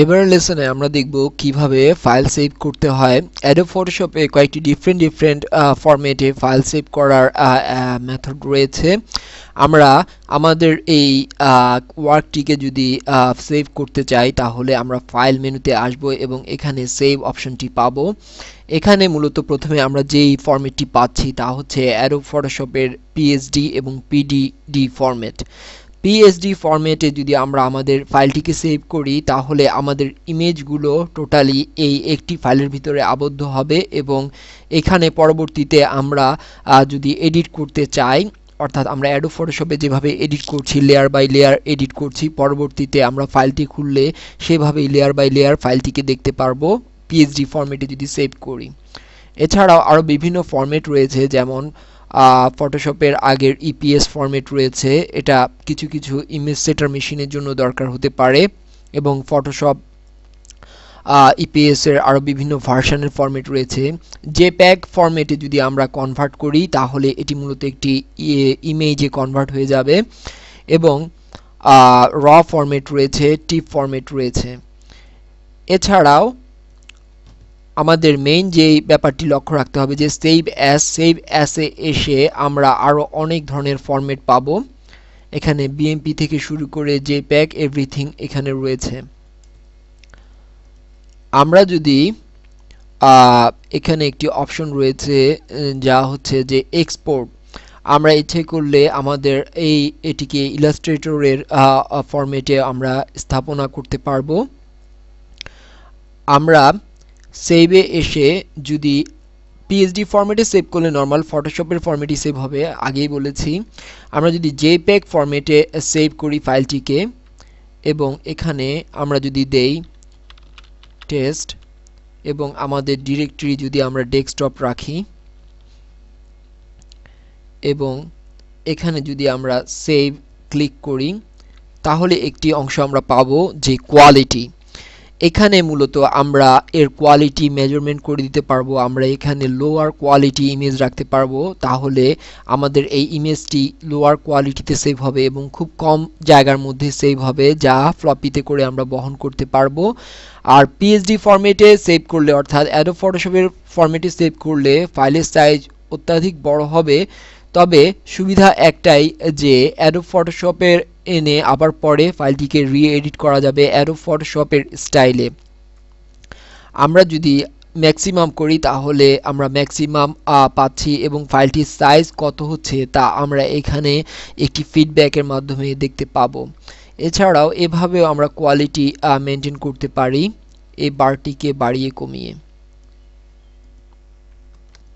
এবারের লেসনে আমরা দেখব কিভাবে ফাইল সেভ করতে হয়। অ্যাডোব ফটোশপে কয়েকটি ডিফারেন্ট ফরম্যাটে ফাইল সেভ করার মেথড রয়েছে। আমরা আমাদের এই ওয়ার্কটিকে যদি সেভ করতে চাই তাহলে আমরা ফাইল মেনুতে আসব এবং এখানে সেভ অপশনটি পাবো। এখানে মূলত প্রথমে আমরা যেই ফরম্যাটটি পাচ্ছি তা হচ্ছে অ্যাডোব ফটোশপের পিএসডি এবং পিডিডি ফরম্যাট। পিএসডি ফরম্যাটে যদি আমরা আমাদের ফাইলটিকে সেভ করি তাহলে আমাদের ইমেজগুলো টোটালি এই একটি ফাইলের ভিতরে আবদ্ধ হবে এবং এখানে পরবর্তীতে আমরা যদি এডিট করতে চাই, অর্থাৎ আমরা অ্যাডোব ফটোশপে যেভাবে এডিট করছি লেয়ার বাই লেয়ার এডিট করছি, পরবর্তীতে আমরা ফাইলটি খুললে সেভাবেই লেয়ার বাই লেয়ার ফাইলটিকে দেখতে পারবো পিএসডি ফরম্যাটে যদি সেভ করি। এছাড়াও আরও বিভিন্ন ফরম্যাট রয়েছে, যেমন ফটোশপের আগের ইপিএস ফরম্যাট রয়েছে। এটা কিছু কিছু ইমেজ সেটার মেশিনের জন্য দরকার হতে পারে এবং ফটোশপ ইপিএস এর আরও বিভিন্ন ভার্সনের ফরম্যাট রয়েছে। জেপ্যাগ ফরম্যাটে যদি আমরা কনভার্ট করি তাহলে এটি মূলত একটি ইমেজে কনভার্ট হয়ে যাবে এবং র ফরম্যাট রয়েছে, টিপ ফরম্যাট রয়েছে। এছাড়াও আমাদের মেইন যে ব্যাপারটি লক্ষ্য রাখতে হবে যে সেভ অ্যাসে এসে আমরা আরও অনেক ধরনের ফরম্যাট পাবো। এখানে বিএমপি থেকে শুরু করে জেপ্যাগ এভরিথিং এখানে রয়েছে। আমরা যদি এখানে একটি অপশন রয়েছে যা হচ্ছে যে এক্সপোর্ট, আমরা ইচ্ছে করলে আমাদের এটিকে ইলাস্ট্রেটরের ফরম্যাটে আমরা স্থাপনা করতে পারবো। আমরা সেভে এসে যদি পিএসডি ফরম্যাটে সেভ করলে নর্মাল ফটোশপের ফরম্যাটই সেভ হবে, আগেই বলেছি। আমরা যদি জেপ্যাগ ফরম্যাটে সেভ করি ফাইলটিকে এবং এখানে আমরা যদি দেই টেস্ট এবং আমাদের ডিরেক্টরি যদি আমরা ডেস্কটপ রাখি এবং এখানে যদি আমরা সেভ ক্লিক করি তাহলে একটি অংশ আমরা পাবো যে কোয়ালিটি। এখানে মূলত আমরা এর কোয়ালিটি মেজারমেন্ট করে দিতে পারবো। আমরা এখানে লোয়ার কোয়ালিটি ইমেজ রাখতে পারবো, তাহলে আমাদের এই ইমেজটি লোয়ার কোয়ালিটিতে সেভ হবে এবং খুব কম জায়গার মধ্যে সেভ হবে, যা ফ্লপিতে করে আমরা বহন করতে পারবো। আর পিএসডি ফরম্যাটে সেভ করলে, অর্থাৎ অ্যাডোব ফটোশপের ফরম্যাটে সেভ করলে ফাইলের সাইজ অত্যাধিক বড় হবে। তবে সুবিধা একটাই যে অ্যাডোব ফটোশপের এনে আবার পরে ফাইলটিকে রি-এডিট করা যাবে অ্যাডোব ফটোশপের স্টাইলে। আমরা যদি ম্যাক্সিমাম করি তাহলে আমরা ম্যাক্সিমাম পাচ্ছি এবং ফাইলটির সাইজ কত হচ্ছে তা আমরা এখানে একটি ফিডব্যাকের মাধ্যমে দেখতে পাবো। এছাড়াও এভাবেও আমরা কোয়ালিটি মেনটেন করতে পারি এই বারটিকে বাড়িয়ে কমিয়ে।